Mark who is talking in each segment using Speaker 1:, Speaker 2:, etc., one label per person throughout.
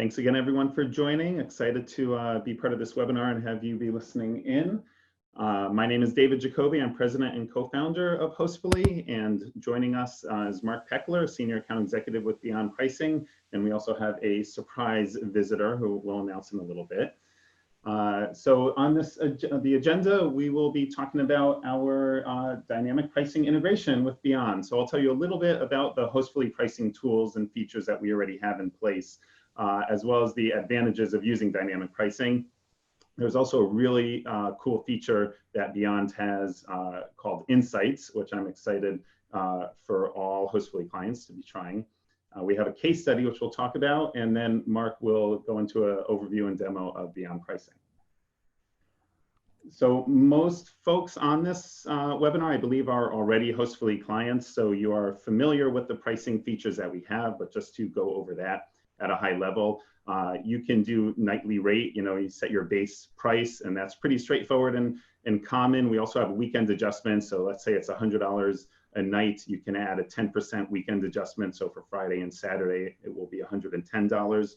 Speaker 1: Thanks again, everyone, for joining. Excited to be part of this webinar and have you be listening in. My name is David Jacoby. I'm president and co-founder of Hostfully, and joining us is Mark Peckler, senior account executive with Beyond Pricing, and we also have a surprise visitor who we'll announce in a little bit. So on the agenda, we will be talking about our dynamic pricing integration with Beyond. So I'll tell you a little bit about the Hostfully pricing tools and features that we already have in place, as well as the advantages of using dynamic pricing. There's also a really cool feature that Beyond has called Insights, which I'm excited for all Hostfully clients to be trying. We have a case study, which we'll talk about, and then Mark will go into an overview and demo of Beyond Pricing. So most folks on this webinar, I believe, are already Hostfully clients, so you are familiar with the pricing features that we have, but just to go over that at a high level, you can do nightly rate. You set your base price, and that's pretty straightforward and common. We also have weekend adjustments, so let's say it's $100 a night, you can add a 10% weekend adjustment. So for Friday and Saturday, it will be $110.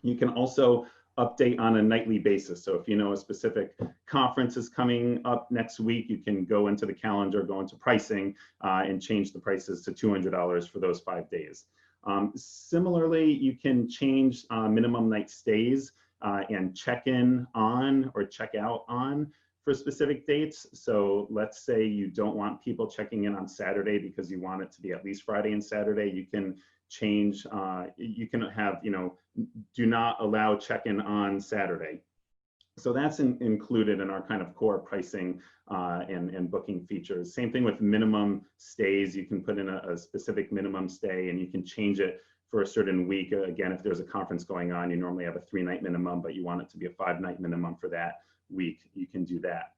Speaker 1: You can also update on a nightly basis. So if you know a specific conference is coming up next week, you can go into the calendar, go into pricing, and change the prices to $200 for those 5 days. Similarly, you can change minimum night stays and check in on or check out on for specific dates. So let's say you don't want people checking in on Saturday because you want it to be at least Friday and Saturday. You can change, you can have, do not allow check-in on Saturday. So that's included in our kind of core pricing and booking features. Same thing with minimum stays. You can put in a specific minimum stay and you can change it for a certain week. Again, if there's a conference going on, you normally have a 3-night minimum, but you want it to be a 5-night minimum for that week. You can do that.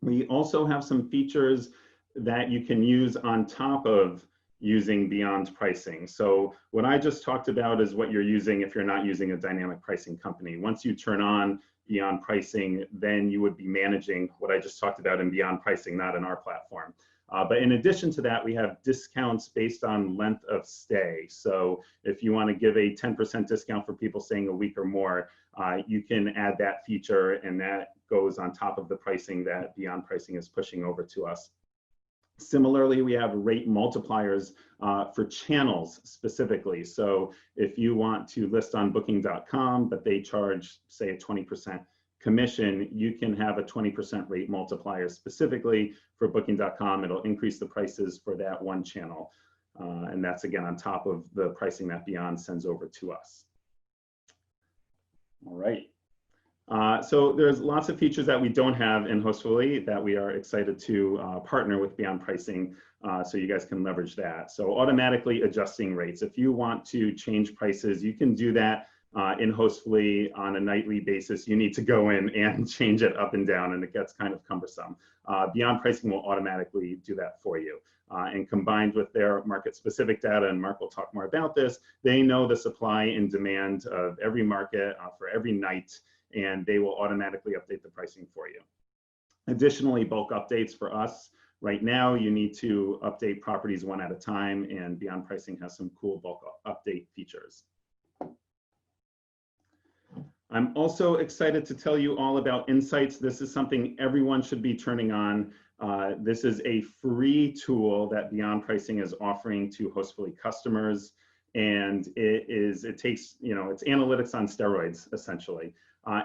Speaker 1: We also have some features that you can use on top of using Beyond Pricing. So what I just talked about is what you're using if you're not using a dynamic pricing company. Once you turn on Beyond Pricing, then you would be managing what I just talked about in Beyond Pricing, not in our platform. But in addition to that, we have discounts based on length of stay. So if you want to give a 10% discount for people staying a week or more, you can add that feature, and that goes on top of the pricing that Beyond Pricing is pushing over to us. Similarly, we have rate multipliers for channels specifically. So if you want to list on booking.com, but they charge, say, a 20% commission, you can have a 20% rate multiplier specifically for booking.com. It'll increase the prices for that one channel. And that's, again, on top of the pricing that Beyond sends over to us. All right. So there's lots of features that we don't have in Hostfully that we are excited to partner with Beyond Pricing so you guys can leverage that. So automatically adjusting rates. If you want to change prices, you can do that in Hostfully on a nightly basis. You need to go in and change it up and down, and it gets kind of cumbersome. Beyond Pricing will automatically do that for you. And combined with their market-specific data, and Mark will talk more about this, they know the supply and demand of every market for every night, and they will automatically update the pricing for you. Additionally, bulk updates for us. Right now, you need to update properties one at a time, and Beyond Pricing has some cool bulk update features. I'm also excited to tell you all about Insights. This is something everyone should be turning on. This is a free tool that Beyond Pricing is offering to Hostfully customers, and it's analytics on steroids, essentially.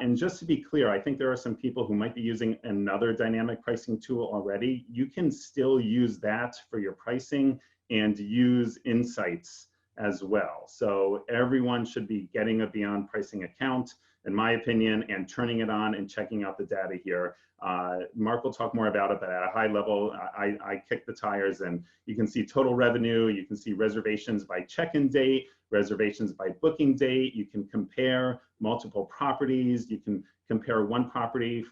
Speaker 1: And just to be clear, I think there are some people who might be using another dynamic pricing tool already. You can still use that for your pricing and use Insights as well. So everyone should be getting a Beyond Pricing account, in my opinion, and turning it on and checking out the data here. Mark will talk more about it, but at a high level, I kick the tires, and you can see total revenue, you can see reservations by check-in date, reservations by booking date, you can compare multiple properties, you can compare one property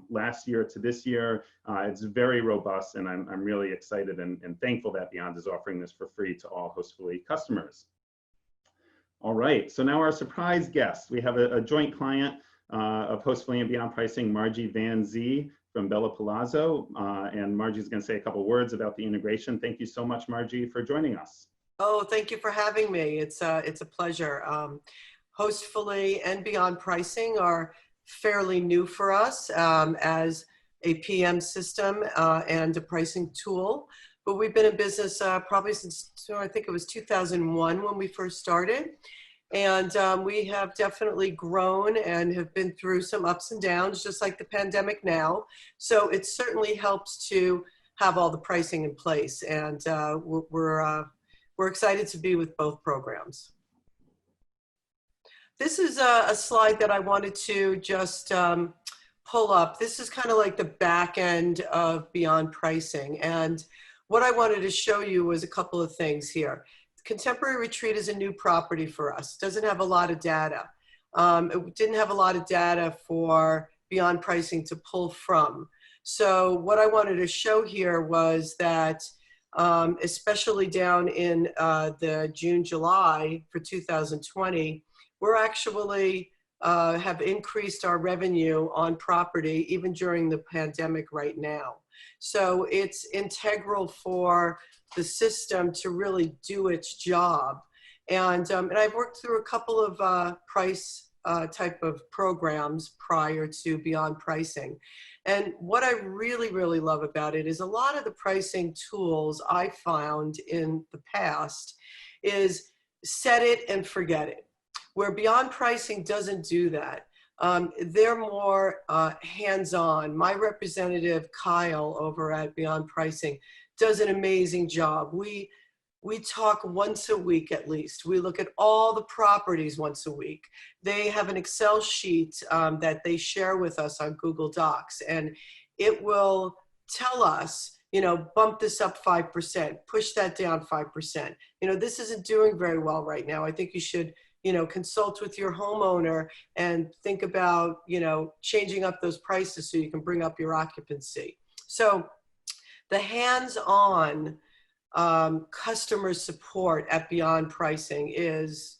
Speaker 1: last year to this year. It's very robust, and I'm really excited and thankful that Beyond is offering this for free to all Hostfully customers. All right, so now our surprise guest. We have a joint client of Hostfully and Beyond Pricing, Margie Van Zee from Bella Palazzo, and Margie's going to say a couple words about the integration. Thank you so much, Margie, for joining us.
Speaker 2: Oh, thank you for having me. It's a pleasure. Hostfully and Beyond Pricing are fairly new for us as a PM system and a pricing tool. But we've been in business probably since, I think it was 2001 when we first started. And we have definitely grown and have been through some ups and downs, just like the pandemic now. So it certainly helps to have all the pricing in place. And we're excited to be with both programs. This is a slide that I wanted to just pull up. This is kind of like the back end of Beyond Pricing. And what I wanted to show you was a couple of things here. Contemporary Retreat is a new property for us. It doesn't have a lot of data. It didn't have a lot of data for Beyond Pricing to pull from. So what I wanted to show here was that especially down in the June, July for 2020, we're actually have increased our revenue on property even during the pandemic right now. So it's integral for the system to really do its job. And I've worked through a couple of price type of programs prior to Beyond Pricing. And what I really, really love about it is a lot of the pricing tools I found in the past is set it and forget it. Where Beyond Pricing doesn't do that. They're more hands-on. My representative, Kyle, over at Beyond Pricing, does an amazing job. We talk once a week at least. We look at all the properties once a week. They have an Excel sheet that they share with us on Google Docs, and it will tell us, you know, bump this up 5%, push that down 5%. You know, this isn't doing very well right now. I think you should, you know, consult with your homeowner and think about, you know, changing up those prices so you can bring up your occupancy. So the hands-on customer support at Beyond Pricing is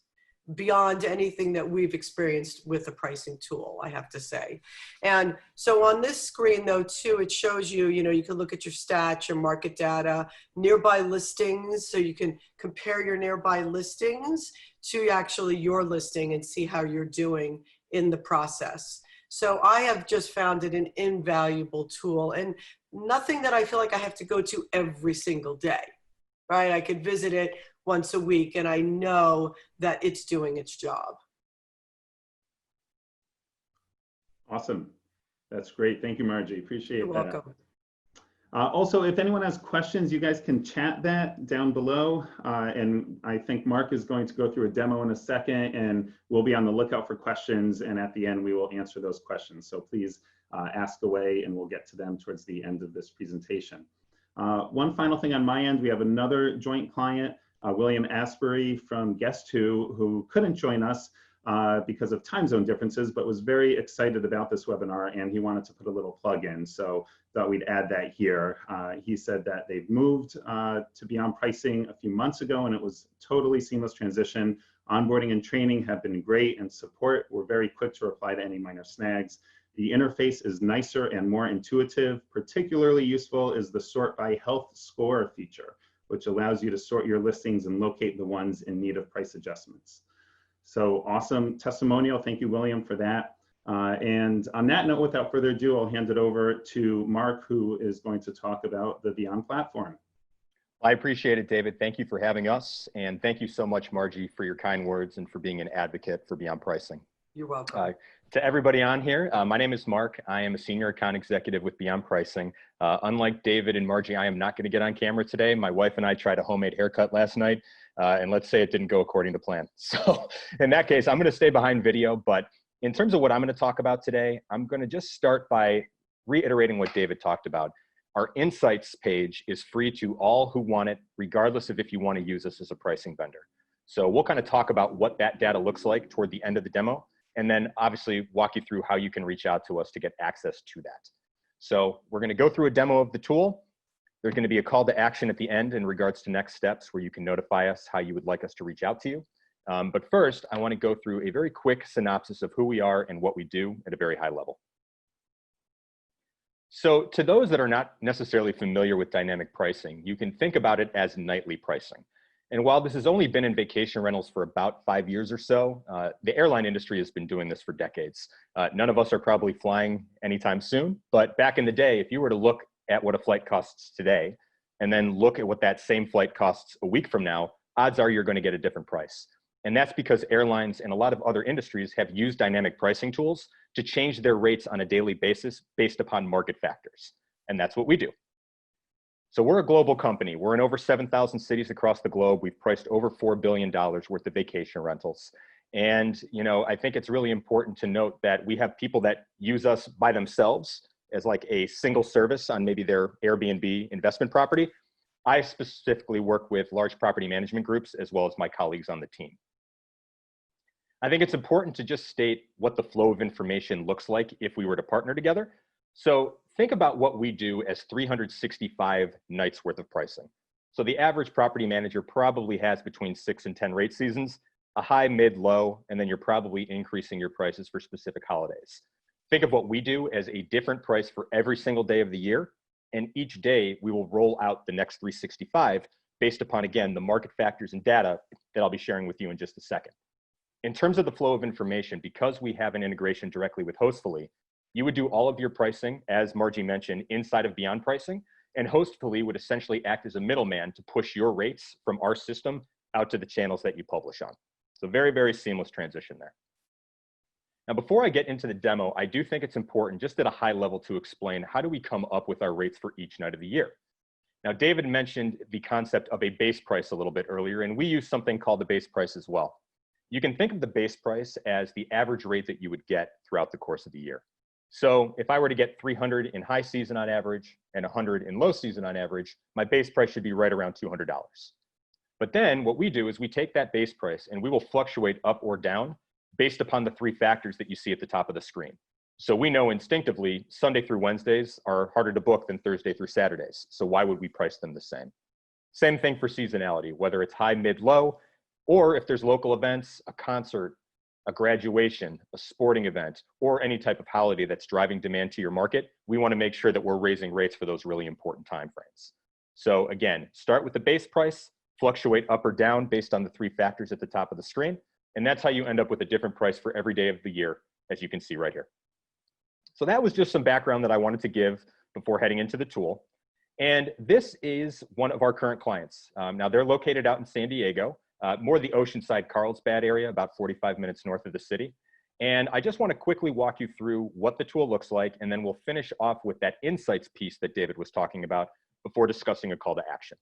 Speaker 2: beyond anything that we've experienced with a pricing tool, I have to say. And so on this screen though too, it shows you, you know, you can look at your stats, your market data, nearby listings, so you can compare your nearby listings to actually your listing and see how you're doing in the process. So I have just found it an invaluable tool, and nothing that I feel like I have to go to every single day, right? I could visit it once a week and I know that it's doing its job.
Speaker 1: Awesome. That's great. Thank you, Margie. Appreciate that.
Speaker 2: You're welcome.
Speaker 1: Also, if anyone has questions, you guys can chat that down below. And I think Mark is going to go through a demo in a second, and we'll be on the lookout for questions. And at the end, we will answer those questions. So please ask away, and we'll get to them towards the end of this presentation. One final thing on my end, we have another joint client, William Asbury from Guest2, who couldn't join us because of time zone differences, but was very excited about this webinar, and he wanted to put a little plug in. So thought we'd add that here. He said that they've moved to Beyond Pricing a few months ago, and it was totally seamless transition. Onboarding and training have been great, and support were very quick to reply to any minor snags. The interface is nicer and more intuitive. Particularly useful is the sort by health score feature, which allows you to sort your listings and locate the ones in need of price adjustments. So awesome testimonial. Thank you, William, for that. And on that note, without further ado, I'll hand it over to Mark, who is going to talk about the Beyond platform.
Speaker 3: I appreciate it, David. Thank you for having us. And thank you so much, Margie, for your kind words and for being an advocate for Beyond Pricing.
Speaker 2: You're welcome.
Speaker 3: To everybody on here, my name is Mark. I am a senior account executive with Beyond Pricing. Unlike David and Margie, I am not going to get on camera today. My wife and I tried a homemade haircut last night, and let's say it didn't go according to plan. So in that case, I'm going to stay behind video. But in terms of what I'm going to talk about today, I'm going to just start by reiterating what David talked about. Our Insights page is free to all who want it, regardless of if you want to use us as a pricing vendor. So we'll kind of talk about what that data looks like toward the end of the demo, and then obviously walk you through how you can reach out to us to get access to that. So we're going to go through a demo of the tool. There's going to be a call to action at the end in regards to next steps where you can notify us how you would like us to reach out to you. But first, I want to go through a very quick synopsis of who we are and what we do at a very high level. So to those that are not necessarily familiar with dynamic pricing, you can think about it as nightly pricing. And while this has only been in vacation rentals for about 5 years or so, the airline industry has been doing this for decades. None of us are probably flying anytime soon, but back in the day, if you were to look at what a flight costs today, and then look at what that same flight costs a week from now, odds are you're going to get a different price. And that's because airlines and a lot of other industries have used dynamic pricing tools to change their rates on a daily basis based upon market factors. And that's what we do. So we're a global company. We're in over 7,000 cities across the globe. We've priced over $4 billion worth of vacation rentals. And, I think it's really important to note that we have people that use us by themselves as like a single service on maybe their Airbnb investment property. I specifically work with large property management groups as well as my colleagues on the team. I think it's important to just state what the flow of information looks like if we were to partner together. So think about what we do as 365 nights worth of pricing. So the average property manager probably has between 6 and 10 rate seasons, a high, mid, low, and then you're probably increasing your prices for specific holidays. Think of what we do as a different price for every single day of the year. And each day we will roll out the next 365 based upon, again, the market factors and data that I'll be sharing with you in just a second. In terms of the flow of information, because we have an integration directly with Hostfully, you would do all of your pricing, as Margie mentioned, inside of Beyond Pricing, and Hostfully would essentially act as a middleman to push your rates from our system out to the channels that you publish on. So very, very seamless transition there. Now, before I get into the demo, I do think it's important just at a high level to explain how do we come up with our rates for each night of the year. Now, David mentioned the concept of a base price a little bit earlier, and we use something called the base price as well. You can think of the base price as the average rate that you would get throughout the course of the year. So if I were to get 300 in high season on average and 100 in low season on average, my base price should be right around $200. But then what we do is we take that base price and we will fluctuate up or down based upon the 3 factors that you see at the top of the screen. So we know instinctively Sunday through Wednesdays are harder to book than Thursday through Saturdays. So why would we price them the same? Same thing for seasonality, whether it's high, mid, low, or if there's local events, a concert, a graduation, a sporting event, or any type of holiday that's driving demand to your market, we want to make sure that we're raising rates for those really important timeframes. So again, start with the base price, fluctuate up or down based on the 3 factors at the top of the screen, and that's how you end up with a different price for every day of the year, as you can see right here. So that was just some background that I wanted to give before heading into the tool. And this is one of our current clients. Now they're located out in San Diego, more the Oceanside, Carlsbad area, about 45 minutes north of the city. And I just want to quickly walk you through what the tool looks like, and then we'll finish off with that insights piece that David was talking about before discussing a call to action.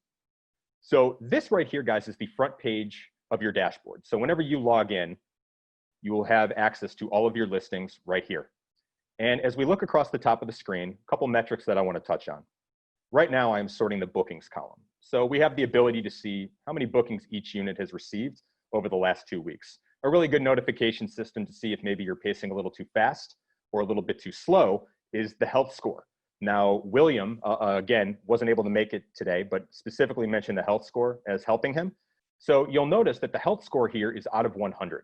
Speaker 3: So this right here, guys, is the front page of your dashboard. So whenever you log in, you will have access to all of your listings right here. And as we look across the top of the screen, a couple metrics that I want to touch on. Right now, I'm sorting the bookings column. So we have the ability to see how many bookings each unit has received over the last 2 weeks. A really good notification system to see if maybe you're pacing a little too fast or a little bit too slow is the health score. Now, William, again, wasn't able to make it today, but specifically mentioned the health score as helping him. So you'll notice that the health score here is out of 100.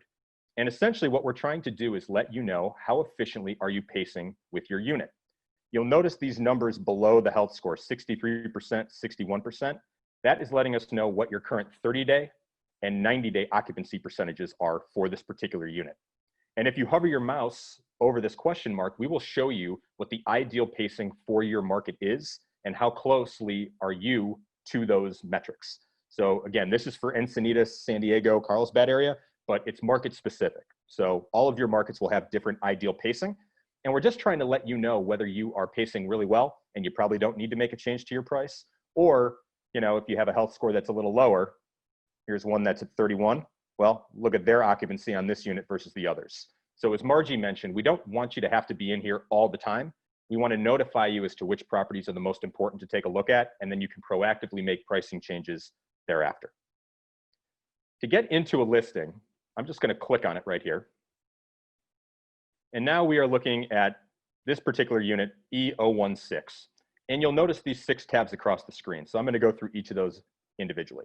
Speaker 3: And essentially what we're trying to do is let you know how efficiently are you pacing with your unit. You'll notice these numbers below the health score, 63%, 61%. That is letting us know what your current 30-day and 90-day occupancy percentages are for this particular unit. And if you hover your mouse over this question mark, we will show you what the ideal pacing for your market is and how closely are you to those metrics. So again, this is for Encinitas, San Diego, Carlsbad area, but it's market specific. So all of your markets will have different ideal pacing. And we're just trying to let you know whether you are pacing really well and you probably don't need to make a change to your price, or if you have a health score that's a little lower, here's one that's at 31. Well, look at their occupancy on this unit versus the others. So as Margie mentioned, we don't want you to have to be in here all the time. We want to notify you as to which properties are the most important to take a look at, and then you can proactively make pricing changes thereafter. To get into a listing, I'm just going to click on it right here. And now we are looking at this particular unit, E016. And you'll notice these 6 tabs across the screen. So I'm going to go through each of those individually.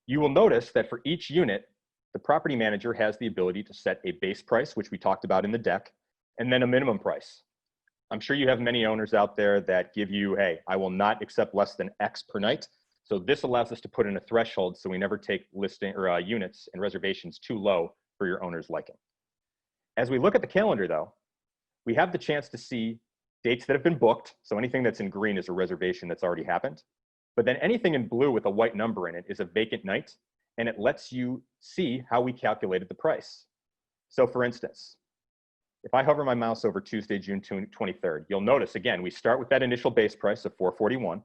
Speaker 3: You will notice that for each unit, the property manager has the ability to set a base price, which we talked about in the deck, and then a minimum price. I'm sure you have many owners out there that give you, hey, I will not accept less than X per night. So this allows us to put in a threshold so we never take listing or units and reservations too low for your owner's liking. As we look at the calendar though, we have the chance to see dates that have been booked. So anything that's in green is a reservation that's already happened. But then anything in blue with a white number in it is a vacant night, and it lets you see how we calculated the price. So for instance, if I hover my mouse over Tuesday, June 23rd, you'll notice again, we start with that initial base price of $441.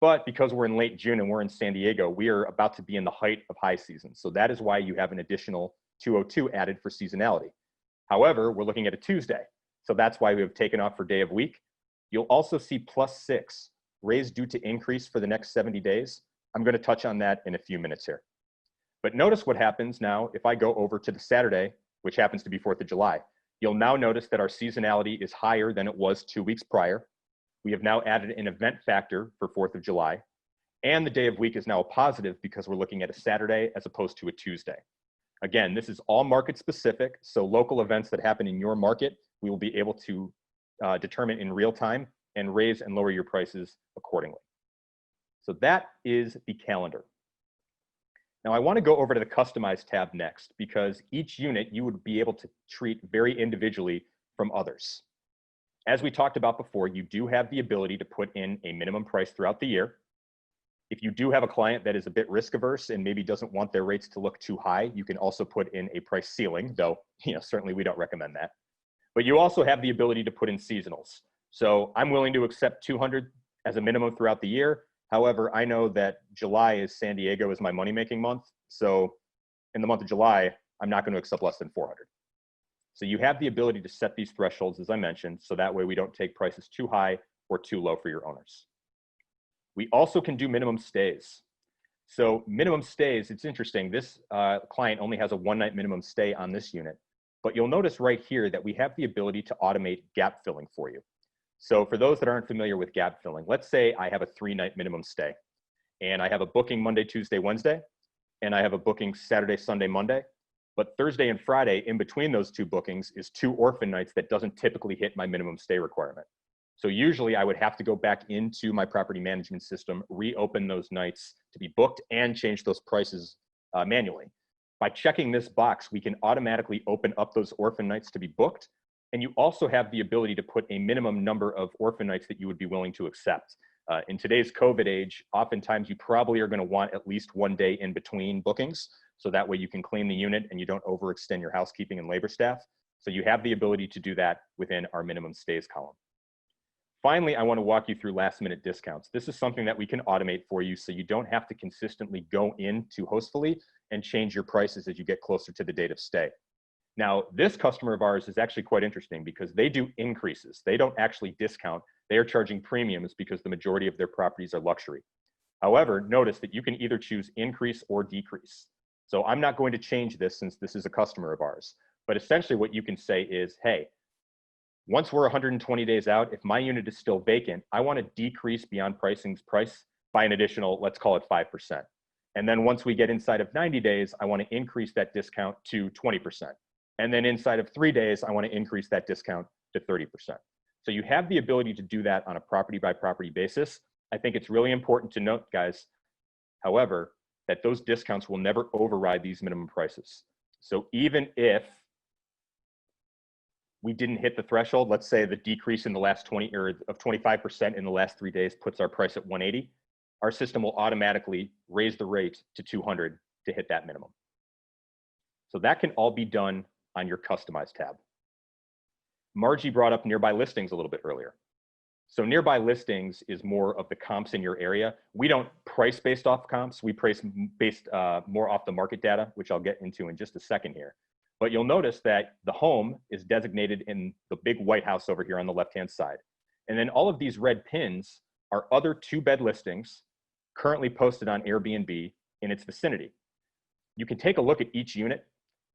Speaker 3: But because we're in late June and we're in San Diego, we are about to be in the height of high season. So that is why you have an additional 202 added for seasonality. However, we're looking at a Tuesday. So that's why we have taken off for day of week. You'll also see +6, raised due to increase for the next 70 days. I'm going to touch on that in a few minutes here. But notice what happens now if I go over to the Saturday, which happens to be 4th of July. You'll now notice that our seasonality is higher than it was 2 weeks prior. We have now added an event factor for 4th of July. And the day of week is now a positive because we're looking at a Saturday as opposed to a Tuesday. Again, this is all market specific. So local events that happen in your market, we will be able to determine in real time and raise and lower your prices accordingly. So that is the calendar. Now I want to go over to the Customize tab next because each unit you would be able to treat very individually from others. As we talked about before, you do have the ability to put in a minimum price throughout the year. If you do have a client that is a bit risk averse and maybe doesn't want their rates to look too high, you can also put in a price ceiling, though certainly we don't recommend that. But you also have the ability to put in seasonals. So I'm willing to accept 200 as a minimum throughout the year. However, I know that July is San Diego is my money-making month. So in the month of July, I'm not going to accept less than 400. So you have the ability to set these thresholds, as I mentioned, so that way we don't take prices too high or too low for your owners. We also can do minimum stays. So minimum stays, it's interesting. This client only has a one-night minimum stay on this unit, but you'll notice right here that we have the ability to automate gap filling for you. So for those that aren't familiar with gap filling, let's say I have a 3-night minimum stay and I have a booking Monday, Tuesday, Wednesday, and I have a booking Saturday, Sunday, Monday. But Thursday and Friday in between those 2 bookings is 2 orphan nights that doesn't typically hit my minimum stay requirement. So usually I would have to go back into my property management system, reopen those nights to be booked and change those prices manually. By checking this box, we can automatically open up those orphan nights to be booked. And you also have the ability to put a minimum number of orphan nights that you would be willing to accept. In today's COVID age, oftentimes you probably are going to want at least 1 day in between bookings. So that way you can clean the unit and you don't overextend your housekeeping and labor staff. So you have the ability to do that within our minimum stays column. Finally, I want to walk you through last minute discounts. This is something that we can automate for you so you don't have to consistently go into Hostfully and change your prices as you get closer to the date of stay. Now, this customer of ours is actually quite interesting because they do increases. They don't actually discount. They are charging premiums because the majority of their properties are luxury. However, notice that you can either choose increase or decrease. So I'm not going to change this since this is a customer of ours. But essentially what you can say is, hey, once we're 120 days out, if my unit is still vacant, I want to decrease Beyond Pricing's price by an additional, let's call it 5%. And then once we get inside of 90 days, I want to increase that discount to 20%. And then inside of 3 days, I want to increase that discount to 30%. So you have the ability to do that on a property by property basis. I think it's really important to note, guys, however, that those discounts will never override these minimum prices. So even if we didn't hit the threshold, let's say the decrease in the last 25% in the last 3 days puts our price at 180, our system will automatically raise the rate to 200 to hit that minimum. So that can all be done on your Customize tab. Margie brought up nearby listings a little bit earlier. So nearby listings is more of the comps in your area. We don't price based off comps. We price based more off the market data, which I'll get into in just a second here. But you'll notice that the home is designated in the big white house over here on the left-hand side. And then all of these red pins are other 2-bed listings currently posted on Airbnb in its vicinity. You can take a look at each unit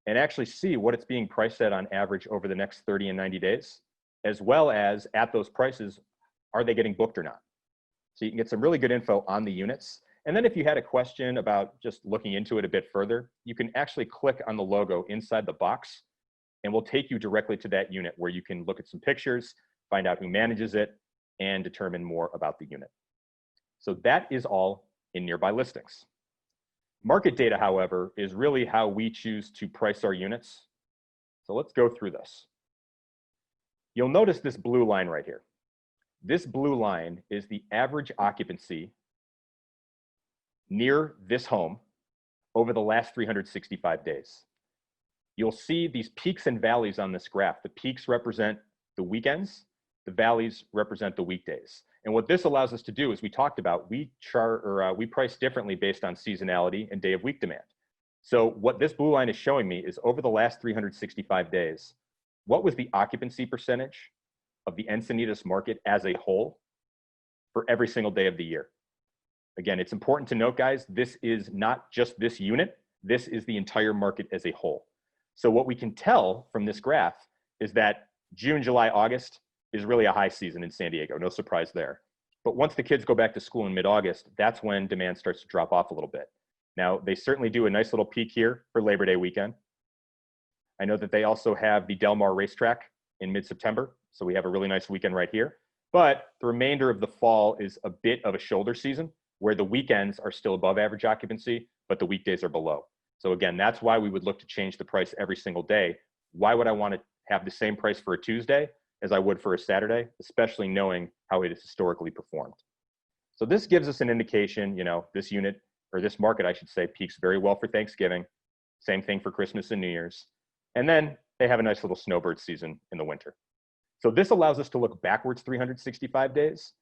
Speaker 3: and actually see what it's being priced at on average over the next 30 and 90 days, as well as at those prices, are they getting booked or not? So you can get some really good info on the units. And then if you had a question about just looking into it a bit further, you can actually click on the logo inside the box and we'll take you directly to that unit where you can look at some pictures, find out who manages it, and determine more about the unit. So that is all in nearby listings. Market data, however, is really how we choose to price our units. So let's go through this. You'll notice this blue line right here. This blue line is the average occupancy near this home over the last 365 days. You'll see these peaks and valleys on this graph. The peaks represent the weekends, the valleys represent the weekdays. And what this allows us to do, as we talked about, we price differently based on seasonality and day of week demand. So what this blue line is showing me is over the last 365 days, what was the occupancy percentage of the Encinitas market as a whole for every single day of the year? Again, it's important to note, guys, this is not just this unit, this is the entire market as a whole. So what we can tell from this graph is that June, July, August is really a high season in San Diego, no surprise there. But once the kids go back to school in mid-August, that's when demand starts to drop off a little bit. Now, they certainly do a nice little peak here for Labor Day weekend. I know that they also have the Del Mar racetrack in mid-September, so we have a really nice weekend right here. But the remainder of the fall is a bit of a shoulder season where the weekends are still above average occupancy, but the weekdays are below. So again, that's why we would look to change the price every single day. Why would I want to have the same price for a Tuesday as I would for a Saturday, especially knowing how it has historically performed? So this gives us an indication, this unit, or this market, I should say, peaks very well for Thanksgiving. Same thing for Christmas and New Year's. And then they have a nice little snowbird season in the winter. So this allows us to look backwards 365 days,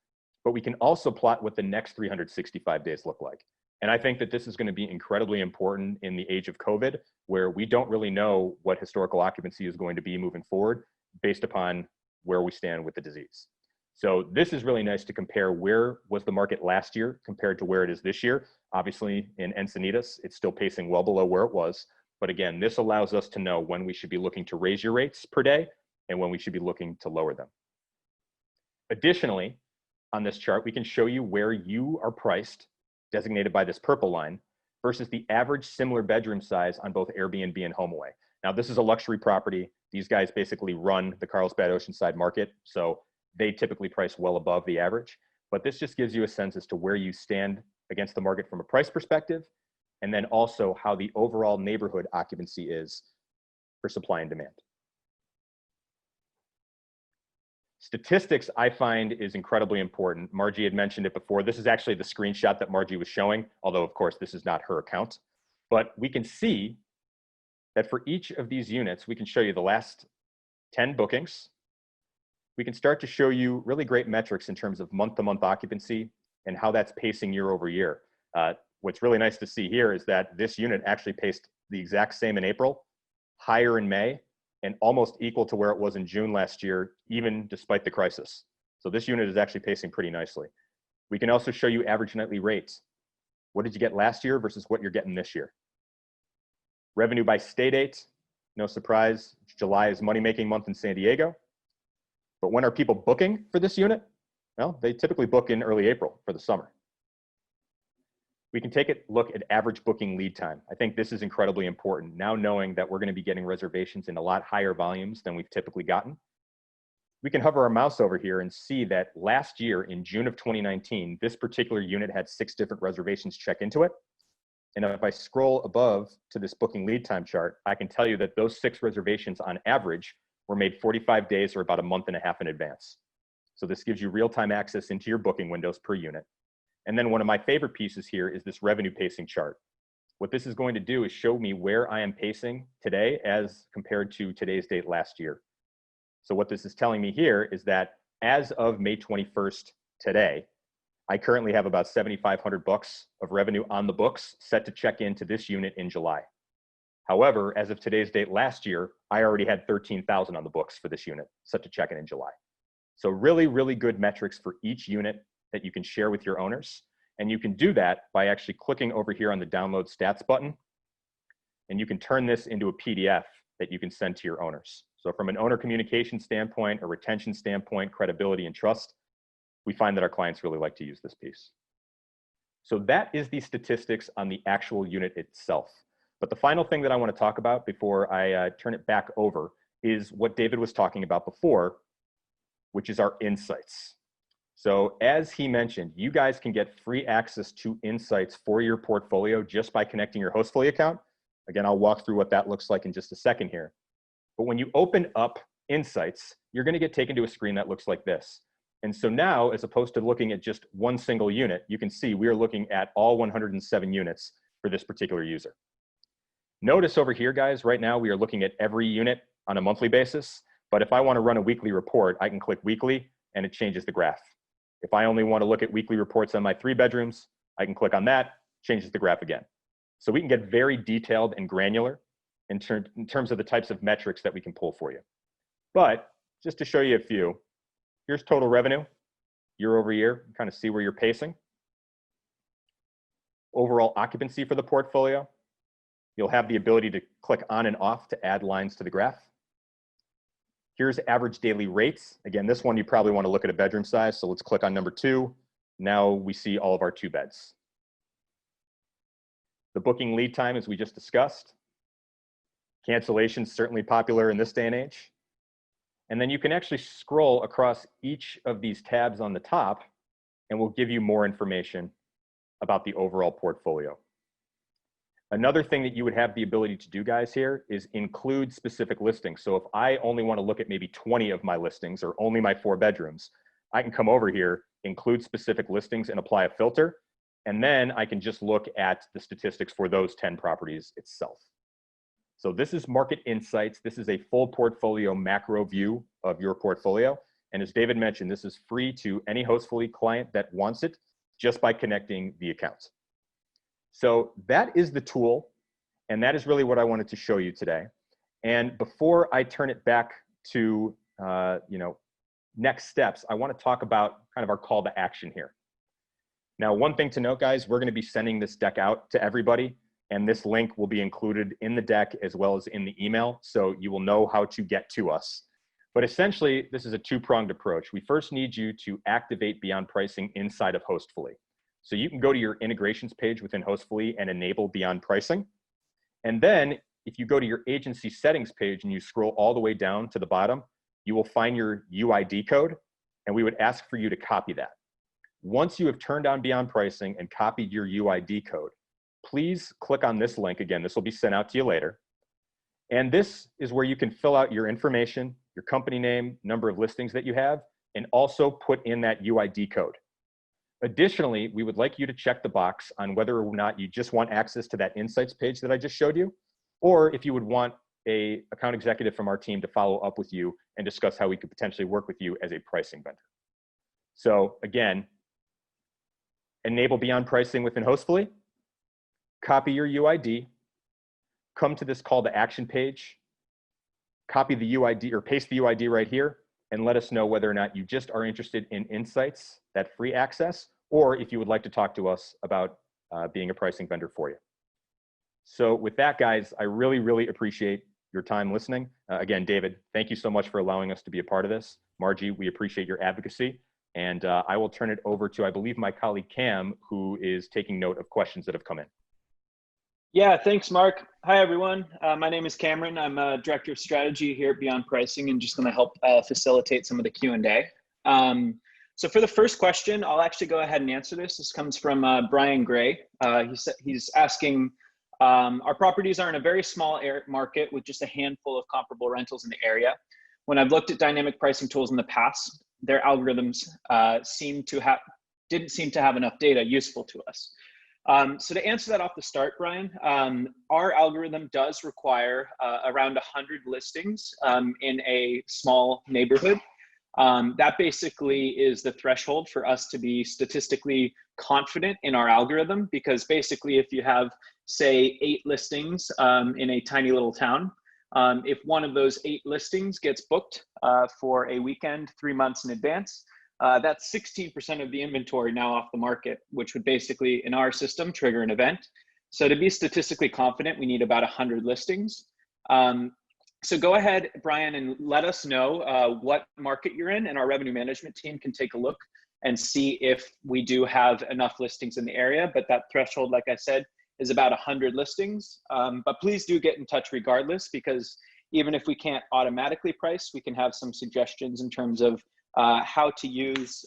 Speaker 3: but we can also plot what the next 365 days look like. And I think that this is going to be incredibly important in the age of COVID, where we don't really know what historical occupancy is going to be moving forward based upon where we stand with the disease. So this is really nice to compare where was the market last year compared to where it is this year. Obviously, in Encinitas, it's still pacing well below where it was. But again, this allows us to know when we should be looking to raise your rates per day and when we should be looking to lower them. Additionally, on this chart, we can show you where you are priced, designated by this purple line, versus the average similar bedroom size on both Airbnb and HomeAway. Now, this is a luxury property. These guys basically run the Carlsbad Oceanside market, so they typically price well above the average. But this just gives you a sense as to where you stand against the market from a price perspective, and then also how the overall neighborhood occupancy is for supply and demand. Statistics, I find, is incredibly important. Margie had mentioned it before. This is actually the screenshot that Margie was showing, although of course this is not her account. But we can see that for each of these units, we can show you the last 10 bookings. We can start to show you really great metrics in terms of month-to-month occupancy and how that's pacing year over year. What's really nice to see here is that this unit actually paced the exact same in April, higher in May, and almost equal to where it was in June last year, even despite the crisis. So this unit is actually pacing pretty nicely. We can also show you average nightly rates. What did you get last year versus what you're getting this year? Revenue by stay date, no surprise, July is money-making month in San Diego. But when are people booking for this unit? Well, they typically book in early April for the summer. We can take a look at average booking lead time. I think this is incredibly important, now knowing that we're going to be getting reservations in a lot higher volumes than we've typically gotten. We can hover our mouse over here and see that last year in June of 2019, this particular unit had 6 different reservations check into it. And if I scroll above to this booking lead time chart, I can tell you that those 6 reservations on average were made 45 days or about a month and a half in advance. So this gives you real-time access into your booking windows per unit. And then one of my favorite pieces here is this revenue pacing chart. What this is going to do is show me where I am pacing today as compared to today's date last year. So what this is telling me here is that as of May 21st today, I currently have about 7,500 bucks of revenue on the books set to check into this unit in July. However, as of today's date last year, I already had 13,000 on the books for this unit set to check in July. So really, really good metrics for each unit that you can share with your owners. And you can do that by actually clicking over here on the download stats button. And you can turn this into a PDF that you can send to your owners. So from an owner communication standpoint, a retention standpoint, credibility and trust, we find that our clients really like to use this piece. So that is the statistics on the actual unit itself. But the final thing that I want to talk about before I turn it back over is what David was talking about before, which is our insights. So as he mentioned, you guys can get free access to insights for your portfolio just by connecting your Hostfully account. Again, I'll walk through what that looks like in just a second here. But when you open up insights, you're going to get taken to a screen that looks like this. And so now, as opposed to looking at just one single unit, you can see we are looking at all 107 units for this particular user. Notice over here, guys, right now we are looking at every unit on a monthly basis. But if I want to run a weekly report, I can click weekly and it changes the graph. If I only want to look at weekly reports on my 3 bedrooms, I can click on that, changes the graph again. So we can get very detailed and granular in terms of the types of metrics that we can pull for you. But just to show you a few, here's total revenue year over year, kind of see where you're pacing. Overall occupancy for the portfolio. You'll have the ability to click on and off to add lines to the graph. Here's average daily rates. Again, this one you probably want to look at a bedroom size, so let's click on number 2. Now we see all of our 2 beds. The booking lead time, as we just discussed. Cancellations, certainly popular in this day and age. And then you can actually scroll across each of these tabs on the top, and we'll give you more information about the overall portfolio. Another thing that you would have the ability to do, guys, here is include specific listings. So if I only want to look at maybe 20 of my listings or only my 4 bedrooms, I can come over here, include specific listings and apply a filter. And then I can just look at the statistics for those 10 properties itself. So this is market insights. This is a full portfolio macro view of your portfolio. And as David mentioned, this is free to any Hostfully client that wants it just by connecting the accounts. So that is the tool, and that is really what I wanted to show you today. And before I turn it back to next steps, I want to talk about kind of our call to action here. Now, one thing to note, guys, we're going to be sending this deck out to everybody, and this link will be included in the deck as well as in the email, so you will know how to get to us. But essentially, this is a 2-pronged approach. We first need you to activate Beyond Pricing inside of Hostfully. So you can go to your integrations page within Hostfully and enable Beyond Pricing. And then if you go to your agency settings page and you scroll all the way down to the bottom, you will find your UID code, and we would ask for you to copy that. Once you have turned on Beyond Pricing and copied your UID code, please click on this link. Again, this will be sent out to you later. And this is where you can fill out your information, your company name, number of listings that you have, and also put in that UID code. Additionally, we would like you to check the box on whether or not you just want access to that insights page that I just showed you, or if you would want an account executive from our team to follow up with you and discuss how we could potentially work with you as a pricing vendor. So again, enable Beyond Pricing within Hostfully, copy your UID, come to this call to action page, copy the UID or paste the UID right here, and let us know whether or not you just are interested in insights, that free access, or if you would like to talk to us about being a pricing vendor for you. So with that, guys, I really, really appreciate your time listening. Again, David, thank you so much for allowing us to be a part of this. Margie, we appreciate your advocacy. And I will turn it over to, I believe, my colleague Cam, who is taking note of questions that have come in.
Speaker 4: Yeah, thanks, Mark. Hi, everyone. My name is Cameron. I'm a Director of Strategy here at Beyond Pricing and just going to help facilitate some of the Q&A. So for the first question, I'll actually go ahead and answer this. This comes from Brian Gray. He's asking, our properties are in a very small market with just a handful of comparable rentals in the area. When I've looked at dynamic pricing tools in the past, their algorithms didn't seem to have enough data useful to us. So to answer that off the start, Brian, our algorithm does require around 100 listings in a small neighborhood. That basically is the threshold for us to be statistically confident in our algorithm, because basically if you have, say, 8 listings in a tiny little town, if one of those 8 listings gets booked for a weekend 3 months in advance, that's 16% of the inventory now off the market, which would basically, in our system, trigger an event. So to be statistically confident, we need about 100 listings. So go ahead, Brian, and let us know what market you're in, and our revenue management team can take a look and see if we do have enough listings in the area. But that threshold, like I said, is about 100 listings. But please do get in touch regardless, because even if we can't automatically price, we can have some suggestions in terms of how to use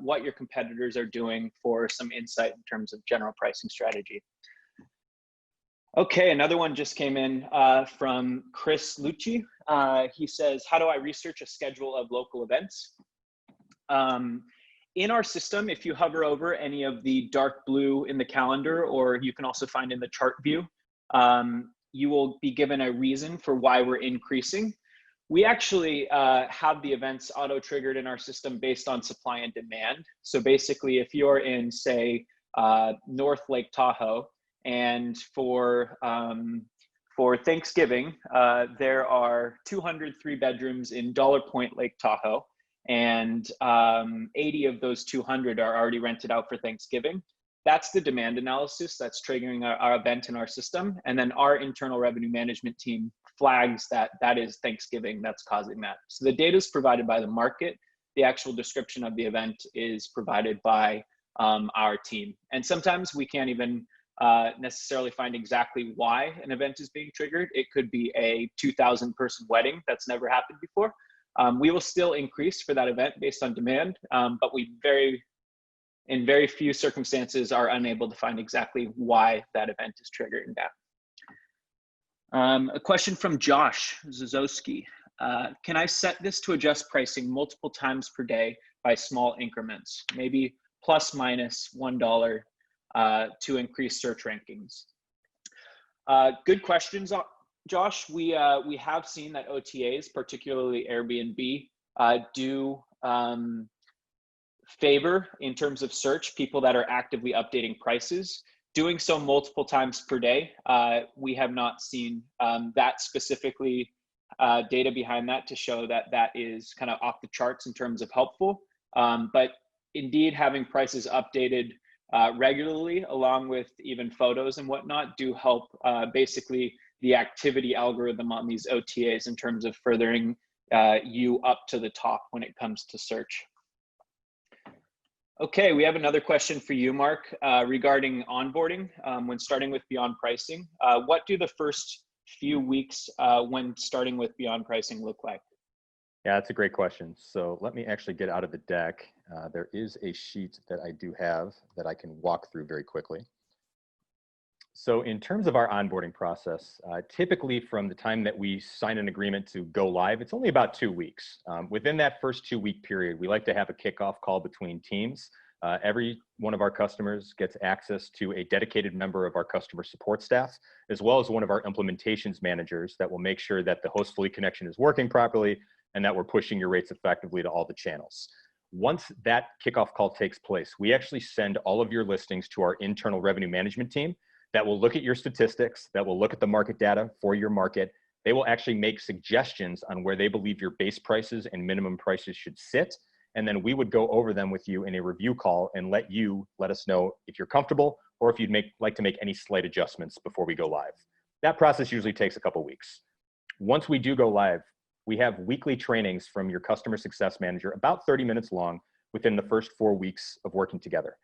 Speaker 4: what your competitors are doing for some insight in terms of general pricing strategy. Okay, another one just came in from Chris Lucci. He says, how do I research a schedule of local events? In our system, if you hover over any of the dark blue in the calendar, or you can also find in the chart view, you will be given a reason for why we're increasing. We actually have the events auto-triggered in our system based on supply and demand. So basically, if you're in, say, North Lake Tahoe, and for Thanksgiving, there are 203 bedrooms in Dollar Point, Lake Tahoe, and 80 of those 200 are already rented out for Thanksgiving. That's the demand analysis that's triggering our event in our system. And then our internal revenue management team flags that that is Thanksgiving that's causing that. So the data is provided by the market. The actual description of the event is provided by our team. And sometimes we can't even necessarily find exactly why an event is being triggered. It could be a 2,000 person wedding that's never happened before. We will still increase for that event based on demand, but we in very few circumstances are unable to find exactly why that event is triggering that. A question from Josh Zazowski. Can I set this to adjust pricing multiple times per day by small increments, maybe plus minus $1 to increase search rankings? Good questions, Josh. We have seen that OTAs, particularly Airbnb, do favor in terms of search people that are actively updating prices. Doing so multiple times per day, we have not seen that specifically data behind that to show that that is kind of off the charts in terms of helpful. But indeed, having prices updated regularly, along with even photos and whatnot, do help basically the activity algorithm on these OTAs in terms of furthering you up to the top when it comes to search. Okay, we have another question for you, Mark, regarding onboarding when starting with Beyond Pricing. What do the first few weeks when starting with Beyond Pricing look like?
Speaker 3: Yeah, that's a great question. So let me actually get out of the deck. There is a sheet that I do have that I can walk through very quickly. So in terms of our onboarding process, typically from the time that we sign an agreement to go live, it's only about 2 weeks. Within that first 2-week period, we like to have a kickoff call between teams. Every one of our customers gets access to a dedicated member of our customer support staff, as well as one of our implementations managers that will make sure that the Hostfully connection is working properly and that we're pushing your rates effectively to all the channels. Once that kickoff call takes place, we actually send all of your listings to our internal revenue management team that will look at your statistics, that will look at the market data for your market. They will actually make suggestions on where they believe your base prices and minimum prices should sit. And then we would go over them with you in a review call and let us know if you're comfortable or if you'd like to make any slight adjustments before we go live. That process usually takes a couple weeks. Once we do go live, we have weekly trainings from your customer success manager, about 30 minutes long, within the first 4 weeks of working together.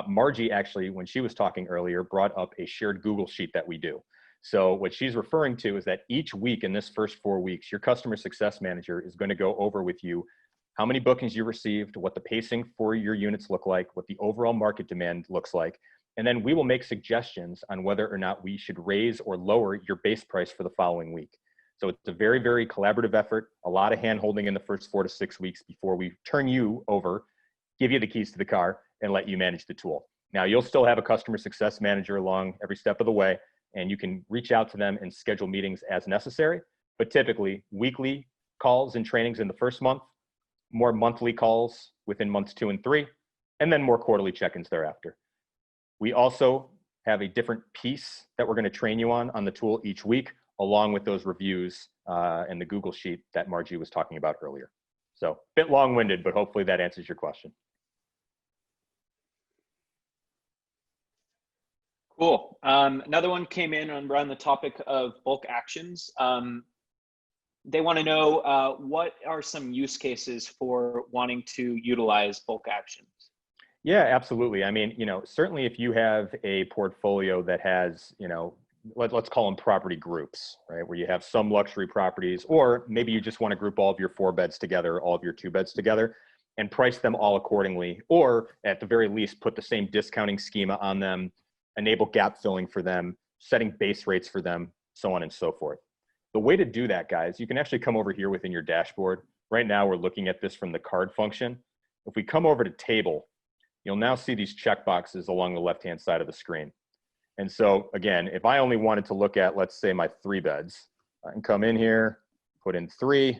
Speaker 3: Margie actually, when she was talking earlier, brought up a shared Google sheet that we do. So what she's referring to is that each week in this first 4 weeks, your customer success manager is going to go over with you how many bookings you received, what the pacing for your units look like, what the overall market demand looks like. And then we will make suggestions on whether or not we should raise or lower your base price for the following week. So it's a very, very collaborative effort, a lot of hand-holding in the first 4 to 6 weeks before we turn you over, give you the keys to the car, and let you manage the tool. Now, you'll still have a customer success manager along every step of the way, and you can reach out to them and schedule meetings as necessary. But typically, weekly calls and trainings in the first month, more monthly calls within months 2 and 3, and then more quarterly check-ins thereafter. We also have a different piece that we're going to train you on the tool each week, along with those reviews and the Google sheet that Margie was talking about earlier. So a bit long-winded, but hopefully that answers your question.
Speaker 4: Cool. Another one came in around the topic of bulk actions. They want to know what are some use cases for wanting to utilize bulk actions?
Speaker 3: Yeah, absolutely. I mean, certainly if you have a portfolio that has, let's call them property groups, right? Where you have some luxury properties, or maybe you just want to group all of your 4 beds together, all of your 2 beds together. and price them all accordingly, or at the very least, put the same discounting schema on them, enable gap filling for them, setting base rates for them, so on and so forth. The way to do that, guys, you can actually come over here within your dashboard. Right now, we're looking at this from the card function. If we come over to table, you'll now see these checkboxes along the left-hand side of the screen. And so again, if I only wanted to look at, let's say, my 3 beds, I can come in here, put in 3.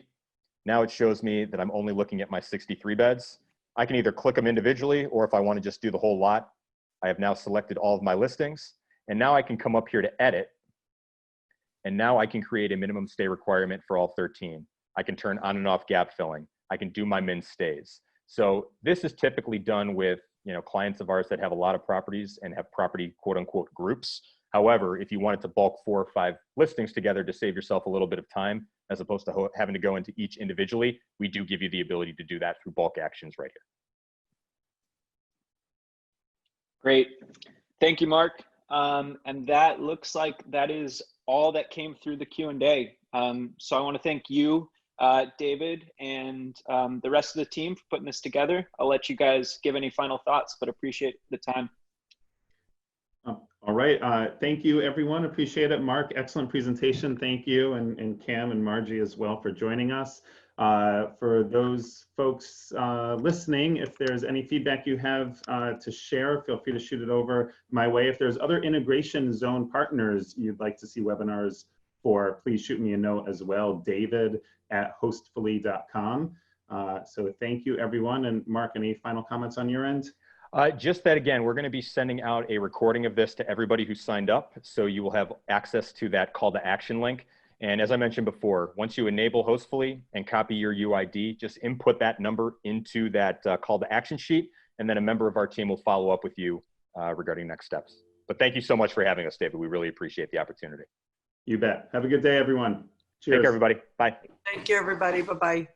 Speaker 3: Now it shows me that I'm only looking at my 63 beds. I can either click them individually, or if I want to just do the whole lot, I have now selected all of my listings. And now I can come up here to edit. And now I can create a minimum stay requirement for all 13. I can turn on and off gap filling. I can do my min stays. So this is typically done with clients of ours that have a lot of properties and have property quote unquote groups. However, if you wanted to bulk 4 or 5 listings together to save yourself a little bit of time, as opposed to having to go into each individually, we do give you the ability to do that through bulk actions right here.
Speaker 4: Great. Thank you, Mark. And that looks like that is all that came through the Q&A. So I want to thank you, David, and the rest of the team for putting this together. I'll let you guys give any final thoughts, but appreciate the time.
Speaker 1: All right. Thank you, everyone. Appreciate it. Mark, excellent presentation. Thank you. And Cam and Margie as well for joining us. For those folks listening, if there's any feedback you have to share, feel free to shoot it over my way. If there's other integration zone partners you'd like to see webinars for, please shoot me a note as well, david@hostfully.com. So thank you, everyone. And Mark, any final comments on your end?
Speaker 3: Just that, again, we're going to be sending out a recording of this to everybody who signed up. So you will have access to that call to action link. And as I mentioned before, once you enable Hostfully and copy your UID, just input that number into that call to action sheet, and then a member of our team will follow up with you regarding next steps. But thank you so much for having us, David. We really appreciate the opportunity.
Speaker 1: You bet. Have a good day, everyone. Cheers.
Speaker 3: Take care, everybody. Bye.
Speaker 2: Thank you, everybody. Bye-bye.